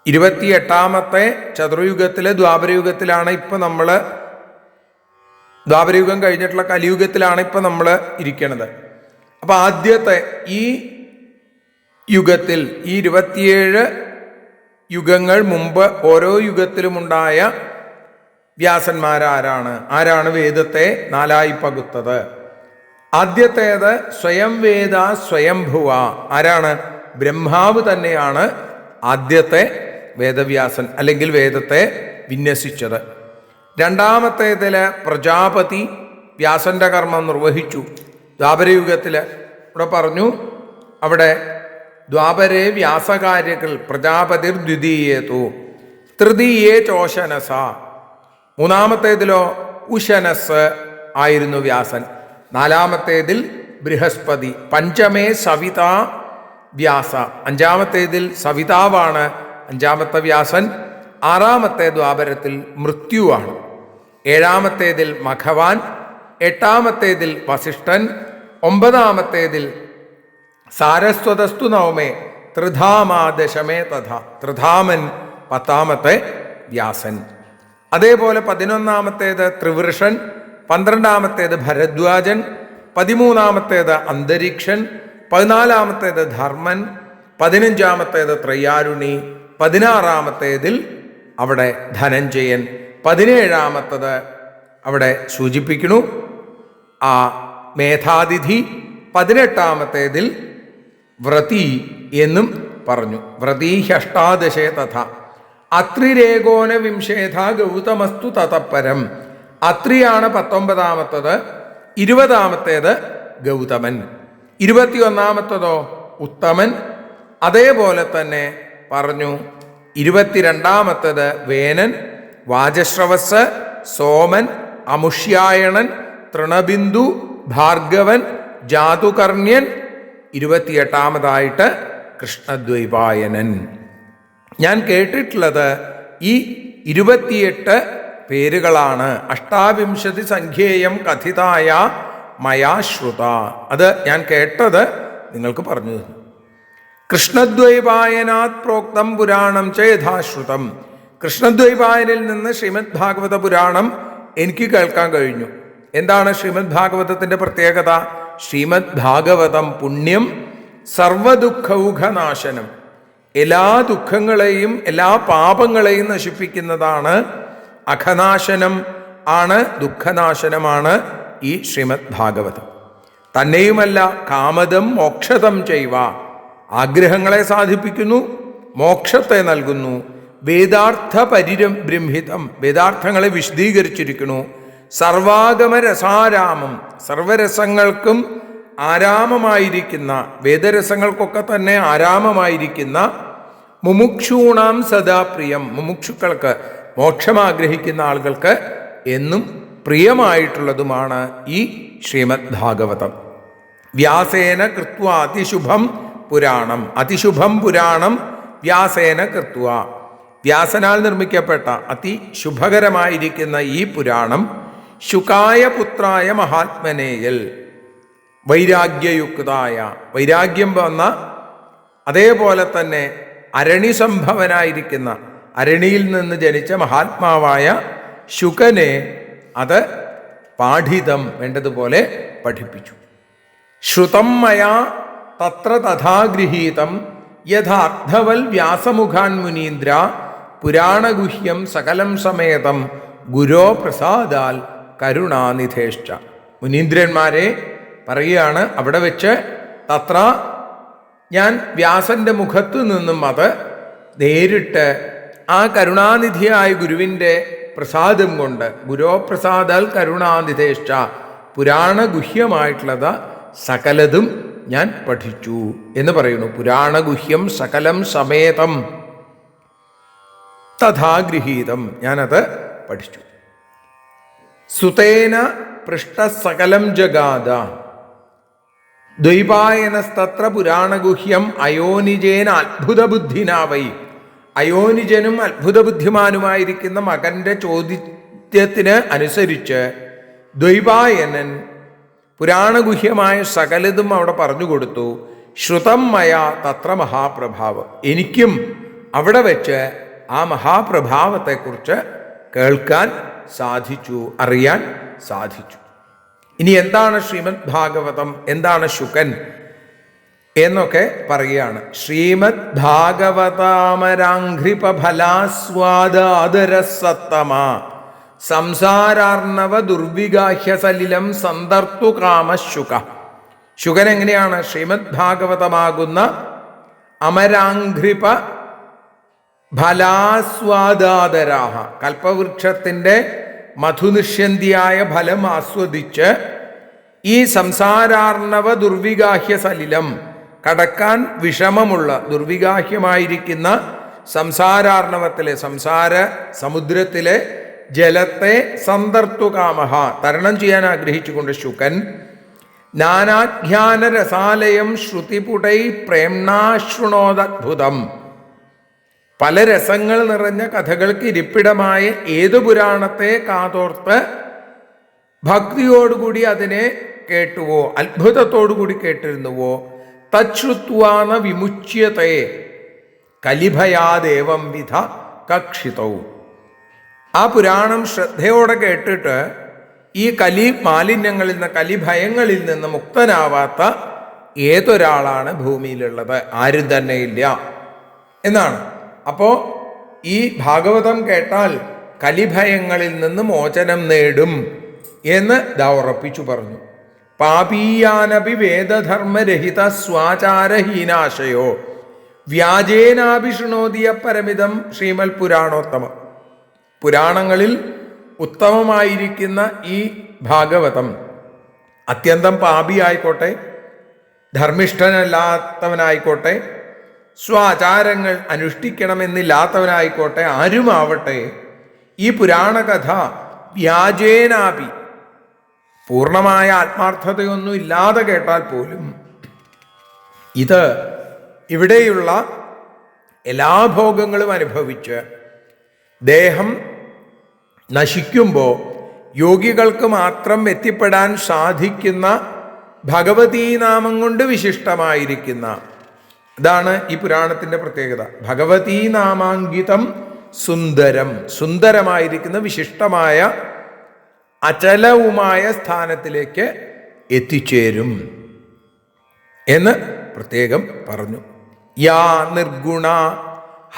28ാമത്തെ ചതുർയുഗത്തിലെ ദ്വാപരയുഗത്തിലാണ് ഇപ്പം നമ്മൾ, ദ്വാപരയുഗം കഴിഞ്ഞിട്ടുള്ള കലിയുഗത്തിലാണ് ഇപ്പം നമ്മൾ ഇരിക്കുന്നത്. അപ്പം ആദ്യത്തെ ഈ യുഗത്തിൽ, ഈ 27 യുഗങ്ങൾ മുമ്പ് ഓരോ യുഗത്തിലുമുണ്ടായ വ്യാസന്മാരാരാണ്? ആരാണ് വേദത്തെ നാലായി പകുത്തത്? ആദ്യത്തേത് സ്വയം വേദ സ്വയംഭുവ. ആരാണ്? ബ്രഹ്മാവ് തന്നെയാണ് ആദ്യത്തെ വേദവ്യാസൻ, അല്ലെങ്കിൽ വേദത്തെ വിന്യസിച്ചത്. രണ്ടാമത്തേതില് പ്രജാപതി വ്യാസന്റെ കർമ്മം നിർവഹിച്ചു. ദ്വാപരയുഗത്തില് ഇവിടെ പറഞ്ഞു, അവിടെ ദ്വാപരേ വ്യാസകാര്യകൾ പ്രജാപതിർ ദ്വിതീയേതു, തൃതീയേ ചോശനസ. മൂന്നാമത്തേതിലോ ഉശനസ് ആയിരുന്നു വ്യാസൻ. നാലാമത്തേതിൽ ബൃഹസ്പതി. പഞ്ചമേ സവിത വ്യാസ. അഞ്ചാമത്തേതിൽ സവിതാവാണ് അഞ്ചാമത്തെ വ്യാസൻ. ആറാമത്തെ ദ്വാപരത്തിൽ മൃത്യുവാണ്. ഏഴാമത്തേതിൽ മഖവാൻ. എട്ടാമത്തേതിൽ വസിഷ്ഠൻ. ഒമ്പതാമത്തേതിൽ സാരസ്വതസ്തു നവമേ ത്രിധാമാ ദശമേ തഥ. ത്രിധാമൻ പത്താമത്തെ വ്യാസൻ. അതേപോലെ 11ാമത്തേത് ത്രിവൃഷൻ. 12ാമത്തേത് ഭരദ്വാജൻ. 13ാമത്തേത് അന്തരീക്ഷൻ. 14ാമത്തേത് ധർമ്മൻ. 15ാമത്തേത് ത്രയാരുണി. 16ാമത്തേതിൽ അവിടെ ധനഞ്ജയൻ. 17ാമത്തത് അവിടെ സൂചിപ്പിക്കുന്നു ആ മേധാതിഥി. 18ാമത്തേതിൽ വ്രതി എന്നും പറഞ്ഞു. വ്രതി ഹ്യഷ്ടാദശേ തഥ. അത്രിരേകോന വിംശേധ ഗൗതമസ്തു തതപ്പരം. അത്രിയാണ് 19ാമത്തത്. 20ാമത്തേത് ഗൗതമൻ. 21ാമത്തതോ ഉത്തമൻ. അതേപോലെ തന്നെ പറഞ്ഞു 22ാമത്തത് വേനൻ, വാജശ്രവസ്, സോമൻ, അമുഷ്യായണൻ, തൃണബിന്ദു, ഭാർഗവൻ, ജാതുകർണ്യൻ. 28ാമതായിട്ട് കൃഷ്ണദ്വൈപായനൻ. ഞാൻ കേട്ടിട്ടുള്ളത് ഈ 28 പേരുകളാണ്. അഷ്ടാവിംശതി സംഖ്യേയം കഥിതായ മയാ ശ്രുത. അത് ഞാൻ കേട്ടത് നിങ്ങൾക്ക് പറഞ്ഞു തന്നു. കൃഷ്ണദ്വൈപായനാത് പ്രോക്തം പുരാണം ച യഥാശ്രുതം. കൃഷ്ണദ്വൈപായനിൽ നിന്ന് ശ്രീമദ് ഭാഗവത പുരാണം എനിക്ക് കേൾക്കാൻ കഴിഞ്ഞു. എന്താണ് ശ്രീമദ് ഭാഗവതത്തിന്റെ പ്രത്യേകത? ശ്രീമദ് ഭാഗവതം പുണ്യം സർവദുഃഖൗഘനാശനം. എല്ലാ ദുഃഖങ്ങളെയും എല്ലാ പാപങ്ങളെയും നശിപ്പിക്കുന്നതാണ്. അഘനാശനം ആണ്, ദുഃഖനാശനമാണ് ഈ ശ്രീമദ് ഭാഗവതം. തന്നെയുമല്ല, കാമദം മോക്ഷതം ചെയ്വ. ആഗ്രഹങ്ങളെ സാധിപ്പിക്കുന്നു, മോക്ഷത്തെ നൽകുന്നു. വേദാർത്ഥ പരിരംഭിതം, വേദാർത്ഥങ്ങളെ വിശദീകരിച്ചിരിക്കുന്നു. സർവാഗമ രസാരാമം, സർവരസങ്ങൾക്കും ആരാമമായിരിക്കുന്ന, വേദരസങ്ങൾക്കൊക്കെ തന്നെ ആരാമമായിരിക്കുന്ന, മുമുക്ഷൂണാം സദാപ്രിയം, മുമുക്ഷുക്കൾക്ക്, മോക്ഷം ആഗ്രഹിക്കുന്ന ആളുകൾക്ക് എന്നും പ്രിയമായിട്ടുള്ളതുമാണ് ഈ ശ്രീമദ് ഭാഗവതം. വ്യാസേന കൃത്വ അതിശുഭം പുരാണം. അതിശുഭം പുരാണം വ്യാസേന കൃത്വ. വ്യാസനാൽ നിർമ്മിക്കപ്പെട്ട അതിശുഭകരമായിരിക്കുന്ന ഈ പുരാണം ശുകായ പുത്രായ മഹാത്മനേയൽ, വൈരാഗ്യയുക്തായ, വൈരാഗ്യം വന്ന, അതേപോലെ തന്നെ അരണി സംഭവനായിരിക്കുന്ന, അരണിയിൽ നിന്ന് ജനിച്ച മഹാത്മാവായ ശുകനെ അത് പാഠിതം, വേണ്ടതുപോലെ പഠിപ്പിച്ചു. ശ്രുതം മയാ തത്ര തഥാഗൃഹീതം യഥാർത്ഥവൽ വ്യാസമുഖാൻ മുനീന്ദ്ര പുരാണഗുഹ്യം സകലം സമേതം ഗുരോ പ്രസാദാൽ കരുണാനിധേഷ്ട. മുനീന്ദ്രന്മാരെ പറയുകയാണ്, അവിടെ വെച്ച് തത്ര, ഞാൻ വ്യാസന്റെ മുഖത്തു നിന്നും അത് നേരിട്ട് ആ കരുണാനിധിയായ ഗുരുവിൻ്റെ പ്രസാദം കൊണ്ട്, ഗുരോ പ്രസാദാൽ കരുണാനിധേഷ്ട, പുരാണഗുഹ്യമായിട്ടുള്ളത് സകലതും ഞാൻ പഠിച്ചു എന്ന് പറയുന്നു. പുരാണഗുഹ്യം സകലം സമേതം തഥാഗൃഹീതം, ഞാനത് പഠിച്ചു. സുതേന പൃഷ്ട സകലം ജഗാദ ദ്വൈപായനസ്തത്ര പുരാണഗുഹ്യം അയോനിജേന അത്ഭുത ബുദ്ധിനാവൈ. അയോനിജനും അത്ഭുത ബുദ്ധിമാനുമായിരിക്കുന്ന മകന്റെ ചോദ്യത്തിന് അനുസരിച്ച് ദ്വൈപായനൻ പുരാണഗുഹ്യമായ സകലതും അവിടെ പറഞ്ഞു കൊടുത്തു. ശ്രുതം മയ തത്ര മഹാപ്രഭാവം, എനിക്കും അവിടെ വെച്ച് ആ മഹാപ്രഭാവത്തെക്കുറിച്ച് കേൾക്കാൻ സാധിച്ചു, അറിയാൻ സാധിച്ചു. ഇനി എന്താണ് ശ്രീമദ് ഭാഗവതം, എന്താണ് ശുകൻ എന്നൊക്കെ പറയുകയാണ്. ശ്രീമദ് ഭാഗവതാമരാഘ്രിപഫലാസ്വാദാദരസത്തമ സംസാരാർണവ ദുർവിഗാഹ്യ സലിലം സന്ദർത്തു കാമശുക. ശുകൻ എങ്ങനെയാണ് ശ്രീമദ് ഭാഗവതമാകുന്ന അമരാഘ്രിപ ഫലാസ്വാദാദരാഹ, കൽപ്പവൃക്ഷത്തിൻ്റെ മധുനിഷ്യന്തിയായ ഫലം ആസ്വദിച്ച് ഈ സംസാരാർണവ ദുർവിഗാഹ്യ സലിലം, കടക്കാൻ വിഷമമുള്ള ദുർവിഗാഹ്യമായിരിക്കുന്ന സംസാരാർണവത്തിലെ, സംസാര സമുദ്രത്തിലെ ജലത്തെ സന്ദർത്തുകാമഹ, തരണം ചെയ്യാൻ ആഗ്രഹിച്ചുകൊണ്ട് ശുകൻ നാനാഖ്യാന രസാലയം ശ്രുതിപുടൈ പ്രേംണാശൃണോദദ്ഭുതം, പല രസങ്ങൾ നിറഞ്ഞ കഥകൾക്ക് ഇരിപ്പിടമായ ഏതു പുരാണത്തെ കാതോർത്ത് ഭക്തിയോടുകൂടി അതിനെ കേട്ടുവോ, അത്ഭുതത്തോടുകൂടി കേട്ടിരുന്നുവോ, തച്ഛ്രുത്വാന വിമുച്യത്തെ കലിഭയാദേവം വിധ കക്ഷിതവും, ആ പുരാണം ശ്രദ്ധയോടെ കേട്ടിട്ട് ഈ കലി മാലിന്യങ്ങളിൽ നിന്ന്, കലിഭയങ്ങളിൽ നിന്ന് മുക്തനാവാത്ത ഏതൊരാളാണ് ഭൂമിയിലുള്ളത്? ആരും തന്നെ ഇല്ല എന്നാണ്. അപ്പോൾ ഈ ഭാഗവതം കേട്ടാൽ കലിഭയങ്ങളിൽ നിന്ന് മോചനം നേടും എന്ന് ഉറപ്പിച്ചു പറഞ്ഞു. പാപീയാനപി വേദധർമ്മരഹിത സ്വാചാരഹീനാശയോ വ്യാജേനാഭിഷൃണോദിയ പരമിതം ശ്രീമൽ പുരാണോത്തമം. പുരാണങ്ങളിൽ ഉത്തമമായിരിക്കുന്ന ഈ ഭാഗവതം അത്യന്തം പാപിയായിക്കോട്ടെ, ധർമ്മിഷ്ഠനല്ലാത്തവനായിക്കോട്ടെ, സ്വാചാരങ്ങൾ അനുഷ്ഠിക്കണമെന്നില്ലാത്തവനായിക്കോട്ടെ, ആരുമാവട്ടെ, ഈ പുരാണകഥ വ്യാജേനാപി, പൂർണ്ണമായ ആത്മാർത്ഥതയൊന്നും ഇല്ലാതെ കേട്ടാൽ പോലും ഇത് ഇവിടെയുള്ള എല്ലാ ഭോഗങ്ങളും അനുഭവിച്ച് ദേഹം നശിക്കുമ്പോൾ യോഗികൾക്ക് മാത്രം എത്തിപ്പെടാൻ സാധിക്കുന്ന ഭഗവതീ നാമം കൊണ്ട് വിശിഷ്ടമായിരിക്കുന്ന, ഇതാണ് ഈ പുരാണത്തിൻ്റെ പ്രത്യേകത. ഭഗവതീ നാമാങ്കിതം സുന്ദരം, സുന്ദരമായിരിക്കുന്ന വിശിഷ്ടമായ അചലവുമായ സ്ഥാനത്തിലേക്ക് എത്തിച്ചേരും എന്ന് പ്രത്യേകം പറഞ്ഞു. യാ നിർഗുണ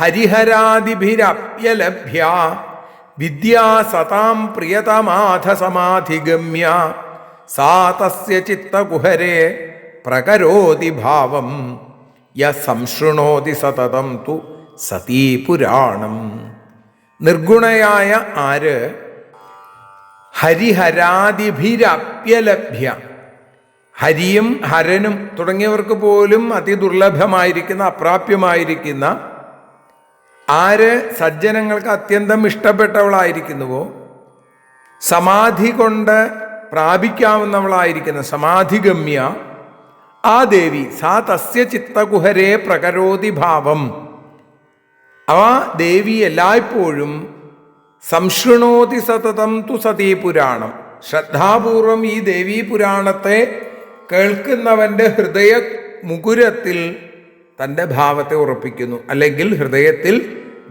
ഹരിഹരാദിഭിരപ്യലഭ്യ വിദ്യാ സതാം പ്രിയതമാധ സമാധിഗമ്യ സാ തസ്യ ചിത്തകുഹരേ പ്രകരോതി ഭാവം യ സംശൃണോതി സതതം തു സതീ പുരാണം. നിർഗുണയായ ആര് ഹരിഹരാദിഭിരപ്യലഭ്യ, ഹരിയും ഹരനും തുടങ്ങിയവർക്ക് പോലും അതിദുർലഭമായിരിക്കുന്ന, അപ്രാപ്യമായിരിക്കുന്ന ആര് സജ്ജനങ്ങൾക്ക് അത്യന്തം ഇഷ്ടപ്പെട്ടവളായിരിക്കുന്നുവോ, സമാധി കൊണ്ട് പ്രാപിക്കാവുന്നവളായിരിക്കുന്ന സമാധിഗമ്യ ആ ദേവി, സാ തസ്യ ചിത്തകുഹരേ പ്രകരോതി ഭാവം, ആ ദേവി എല്ലായ്പ്പോഴും സംശൃണോതി സതതം തു സതീ പുരാണം, ശ്രദ്ധാപൂർവം ഈ ദേവീ പുരാണത്തെ കേൾക്കുന്നവൻ്റെ ഹൃദയ മുകുരത്തിൽ തൻ്റെ ഭാവത്തെ ഉറപ്പിക്കുന്നു, അല്ലെങ്കിൽ ഹൃദയത്തിൽ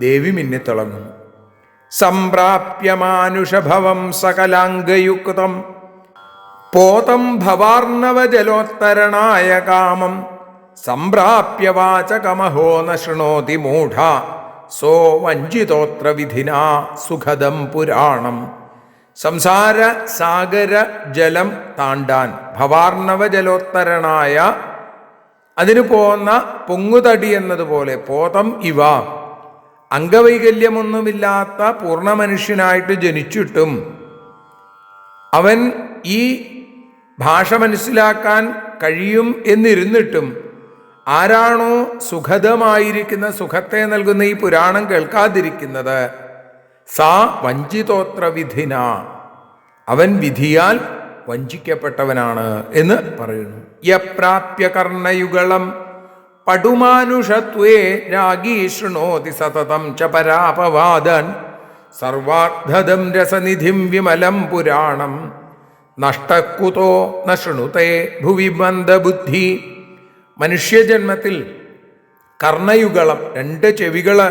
ദേവി മിന്നിത്തിളങ്ങുന്നു. സംപ്രാപ്യ മാനുഷഭവം സകലാംഗയുക്തം പോതം ഭവാർണവജലോത്തരണായ കാമം സംപ്രാപ്യ വാചകമഹോ ന ശൃണോതി മൂഢ സോ വഞ്ചിതോത്ര വിധിനാ സുഖദം പുരാണം. സംസാര സാഗര ജലം താണ്ടാൻ ഭവാർണവജലോത്തരണായ, അതിന് പോന്ന പൊങ്ങുതടി എന്നതുപോലെ പോതം ഇവ, അംഗവൈകല്യമൊന്നുമില്ലാത്ത പൂർണ്ണ മനുഷ്യനായിട്ട് ജനിച്ചിട്ടും അവൻ ഈ ഭാഷ മനസ്സിലാക്കാൻ കഴിയും എന്നിരുന്നിട്ടും ആരാണോ സുഖദമായിരിക്കുന്ന, സുഖത്തെ നൽകുന്ന ഈ പുരാണം കേൾക്കാതിരിക്കുന്നത്, സാ വഞ്ചിതോത്ര വിധിന, അവൻ വിധിയാൽ വഞ്ചിക്കപ്പെട്ടവനാണ് എന്ന് പറയുന്നു. യപ്രാപ്യ കർണയുഗളം പടുമാനുഷത്വേ രാഗീ ശൃണോതി സതതം ച പരാപവാദൻ സർവാർത്ഥദം രസനിധിം വിമലം പുരാണം നഷ്ടക്കുതോ ന ശൃണുതേ ഭുവി മന്ദബുദ്ധി. മനുഷ്യജന്മത്തിൽ കർണയുഗളം, രണ്ട് ചെവികള്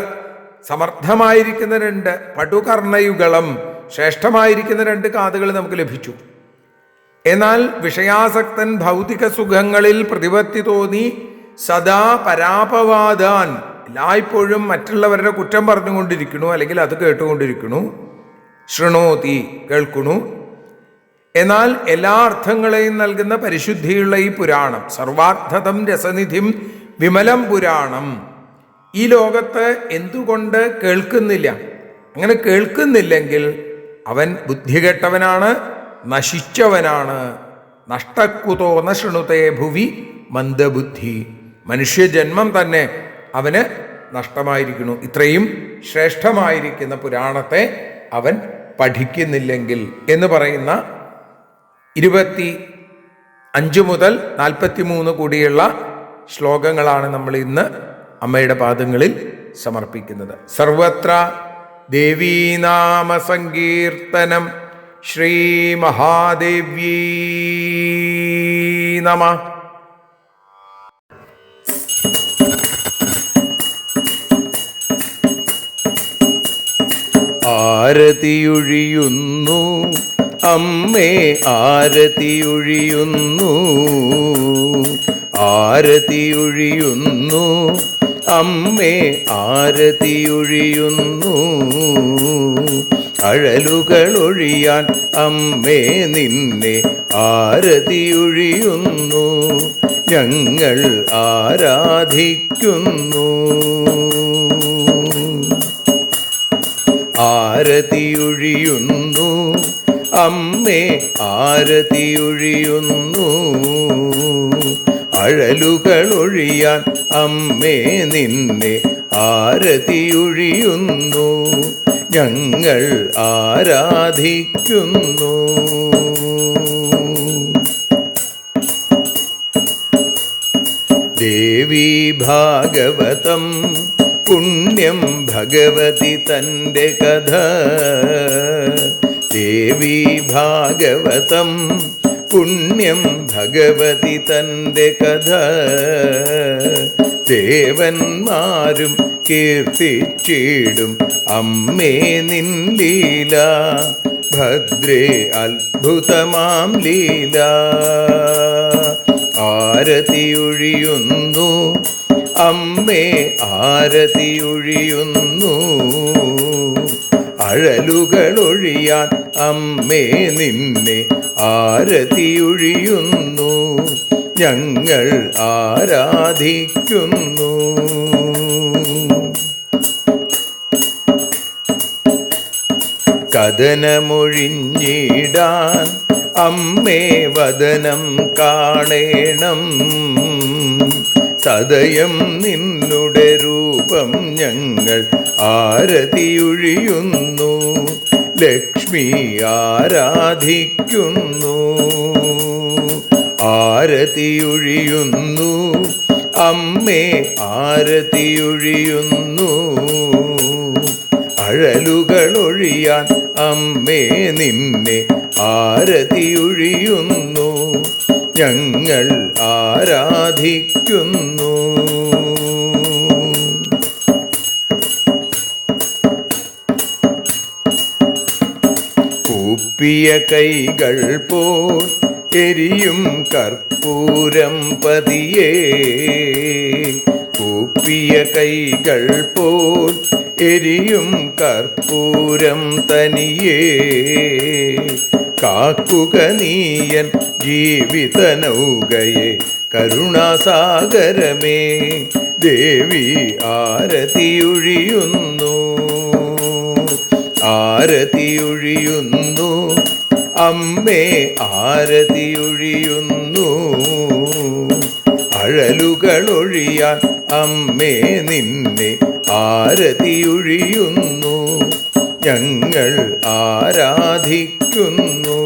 സമർത്ഥമായിരിക്കുന്ന രണ്ട് പടുകർണയുഗളം, ശ്രേഷ്ഠമായിരിക്കുന്ന രണ്ട് കാതുകൾ നമുക്ക് ലഭിച്ചു. എന്നാൽ വിഷയാസക്തൻ ഭൗതിക സുഖങ്ങളിൽ പ്രതിപത്തി തോന്നി സദാ പരാപവാദാൻ, എല്ലായ്പ്പോഴും മറ്റുള്ളവരുടെ കുറ്റം പറഞ്ഞുകൊണ്ടിരിക്കണു, അല്ലെങ്കിൽ അത് കേട്ടുകൊണ്ടിരിക്കണു. ശൃണോതി, കേൾക്കണു. എന്നാൽ എല്ലാ അർത്ഥങ്ങളെയും നൽകുന്ന പരിശുദ്ധിയുള്ള ഈ പുരാണം, സർവാർത്ഥതം രസനിധിം വിമലം പുരാണം, ഈ ലോകത്ത് എന്തുകൊണ്ട് കേൾക്കുന്നില്ല? അങ്ങനെ കേൾക്കുന്നില്ലെങ്കിൽ അവൻ ബുദ്ധികെട്ടവനാണ്, നശിച്ചവനാണ്. നഷ്ടക്കുതോ ന ശൃണുതേ ഭുവി മന്ദബുദ്ധി. മനുഷ്യജന്മം തന്നെ അവന് നഷ്ടമായിരിക്കുന്നു. ഇത്രയും ശ്രേഷ്ഠമായിരിക്കുന്ന പുരാണത്തെ അവൻ പഠിക്കുന്നില്ലെങ്കിൽ എന്ന് പറയുന്ന 25 മുതൽ 43 കൂടിയുള്ള ശ്ലോകങ്ങളാണ് നമ്മൾ ഇന്ന് അമ്മയുടെ പാദങ്ങളിൽ സമർപ്പിക്കുന്നത്. സർവത്ര ദേവീനാമ സങ്കീർത്തനം. ശ്രീ മഹാദേവ്യേ നമഃ. ആരതിയൊഴിയുന്നു അമ്മേ, ആരതിയൊഴിയുന്നു, ആരതിയൊഴിയുന്നു അമ്മേ, ആരതിയൊഴിയുന്നു. അഴലുകളൊഴിയാൻ അമ്മേ നിന്നെ ആരതിയൊഴിയുന്നു, ഞങ്ങൾ ആരാധിക്കുന്നു. ആരതിയൊഴിയുന്നു അമ്മേ, ആരതിയൊഴിയുന്നു. അഴലുകളൊഴിയാൻ അമ്മേ നിന്നെ ആരതിയൊഴിയുന്നു, ഞങ്ങൾ ആരാധിക്കുന്നു. ദേവി ഭാഗവതം പുണ്യം ഭഗവതി തൻ്റെ കഥ. ദേവി ഭാഗവതം പുണ്യം ഭഗവതി തൻ്റെ കഥ. ദേവന്മാരും കീർത്തിച്ചിടും അമ്മേ നിൻ ലീല, ഭദ്രേ അത്ഭുതമാം ലീല. ആരതിയൊഴിയുന്നു അമ്മേ, ആരതിയൊഴിയുന്നു. അഴലുകളൊഴിയാൻ അമ്മേ നിന്നെ ആരതിയൊഴിയുന്നു, ഞങ്ങൾ ആരാധിക്കുന്നു. കഥനമൊഴിഞ്ഞിടാൻ അമ്മേ വദനം കാണേണം, സദയം നിന്നുടെ രൂപം ഞങ്ങൾ ആരതിയൊഴിയുന്നു, ലക്ഷ്മി ആരാധിക്കുന്നു. ആരതിയൊഴിയുന്നു അമ്മേ, ആരതിയൊഴിയുന്നു. അഴലുകളൊഴിയാൻ അമ്മേ നിന്നെ ആരതിയൊഴിയുന്നു, ഞങ്ങൾ ആരാധിക്കുന്നു. കൂപ്പിയ കൈകൾ പോൽ എരിയും കർപ്പൂരം പതിയേ, കൂപ്പിയ കൈകൾ പോൽ എരിയും കർപ്പൂരം തനിയേ. കാക്കുക നീയൻ ജീവിത നൗകയെ കരുണാസാഗരമേ, ദേവി ആരതിയൊഴിയുന്നു. ആരതിയൊഴിയുന്നു അമ്മേ, ആരതിയൊഴിയുന്നു. അഴലുകളൊഴിയാൻ അമ്മേ നിന്നെ ആരതിയൊഴിയുന്നു, ഞങ്ങൾ ആരാധിക്കുന്നു.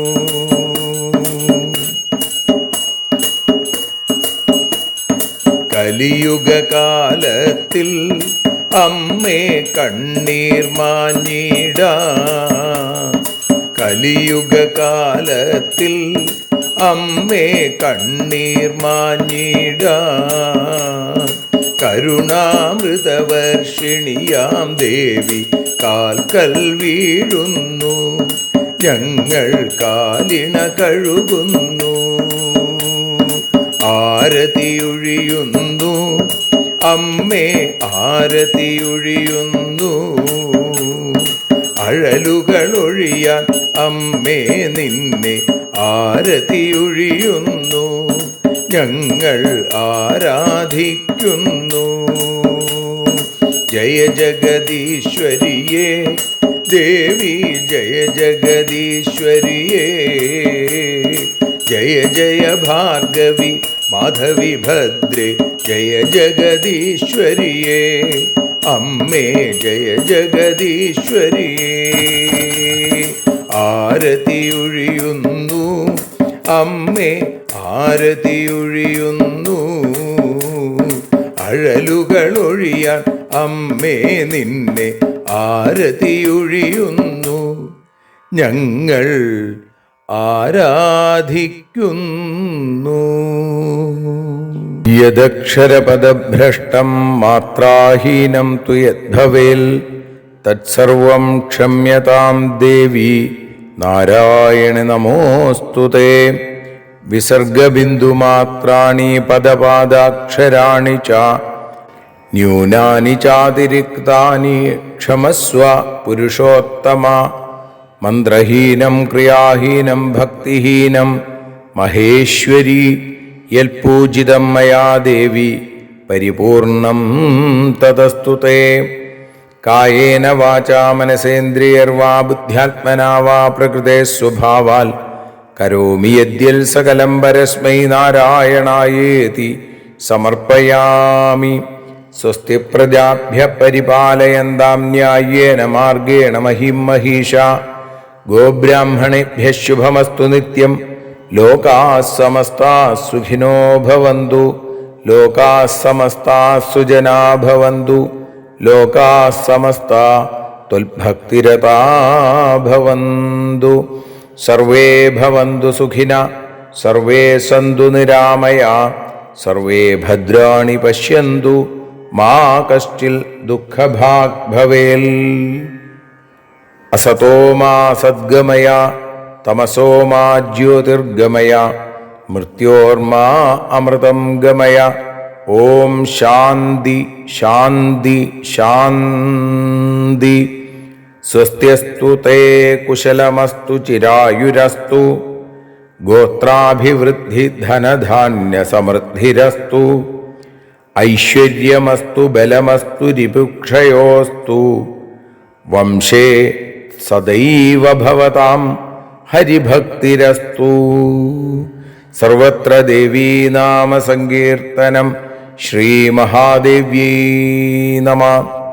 കലിയുഗകാലത്തിൽ അമ്മേ കണ്ണീർ മാഞ്ഞിടാ, കലിയുഗകാലത്തിൽ അമ്മേ കണ്ണീർ മാഞ്ഞിടാൻ കരുണാമൃതവർഷിണിയാം ദേവി കാൽക്കൽ വീഴുന്നു, ഞങ്ങൾ കാലിണ കഴുകുന്നു. ആരതിയൊഴിയുന്നു അമ്മേ, ആരതിയൊഴിയുന്നു. അഴലുകളൊഴിയാൻ അമ്മേ നിന്നെ ആരതിയൊഴിയുന്നു, ഞങ്ങൾ ആരാധിക്കുന്നു. ജയ ജഗദീശ്വരിയേ ദേവി, ജയ ജഗദീശ്വരിയേ. ജയ ജയ ഭാർഗവി മാധവി ഭദ്രേ, ജയ ജഗദീശ്വരിയേ. അമ്മേ ജയ ജഗദീശ്വരിയേ. ആരതിയൊഴിയുന്നു അമ്മേ, ആരതിയൊഴിയുന്നു. അഴലുകളൊഴിയാൻ അമ്മേ നിന്നെ ആരതിയൊഴിയുന്നു, ഞങ്ങൾ ആരാധിക്കുന്നു. യദക്ഷരപദഭ്രഷ്ടം മാത്രാഹീനം തു യദ്ഭവേൽ തത്സർവം ക്ഷമ്യതാം ദേവി നാരായണ നമോസ്തുതേ. വിസർഗബിന്ദുമാത്രാണി പദപാദാക്ഷരാണി ച ന്യൂനാനി ചാതിരിക്താനി ക്ഷമസ്വ പുരുഷോത്തമ. മന്ത്രഹീനം ക്രിയാഹീനം ഭക്തിഹീനം മഹേശ്വരി യൽപൂജിതം മയാ ദേവി പരിപൂർണം തദസ്തുതേ. കായേന വാചാ മനസേന്ദ്രിയർവാ ബുദ്ധ്യാത്മനാ വാ പ്രകൃതേ സ്വഭാവാൽ കരോമി യദ്യൽ സകലം പരസ്മൈ നാരായണായേതി സമർപ്പയാമി. സ്വസ്തി പ്രജാഭ്യ പരിപാലയന്താം ന്യായേന മാർഗേണ മഹിം മഹീഷാ. ഗോബ്രാഹ്മണേഭ്യഃ ശുഭമസ്തു നിത്യം. ലോകാഃ സമസ്താഃ സുഖിനോ ഭവന്തു. ലോകാഃ സമസ്താഃ സുജനാ ഭവന്തു. ലോകാഃ സമസ്താഃ ത്വൽഭക്തിരതാ ഭവന്തു. സർവേ ഭവന്തു സുഖിനഃ, സർവേ സന്തു നിരാമയാ, സർവേ ഭദ്രാണി പശ്യന്തു, മാ കശ്ചിൽ ദുഃഖഭാഗ് ഭവേൽ. അസതോ മാ സദ്ഗമയ, തമസോ മാ ജ്യോതിർഗമയ, മൃത്യോർമാ അമൃതം ഗമയ. ഓം ശാന്തി ശാന്തി ശാന്തി. സ്വസ്ത്യസ്തു തേ കുശലമസ്തു ചിരായുരസ്തു. ഗോത്രാഭിവൃദ്ധി ധനധാന്യ സമൃദ്ധിരസ്തു. ഐശ്വര്യമസ്തു ബലമസ്തു രിപുക്ഷയോസ്തു. വംശേ സദൈവ ഭവതാം ഹരിഭക്തിരസ്തു. സർവത്ര ദേവീനാമ സങ്കീർത്തനം. ശ്രീമഹാദേവ്യൈ നമഃ.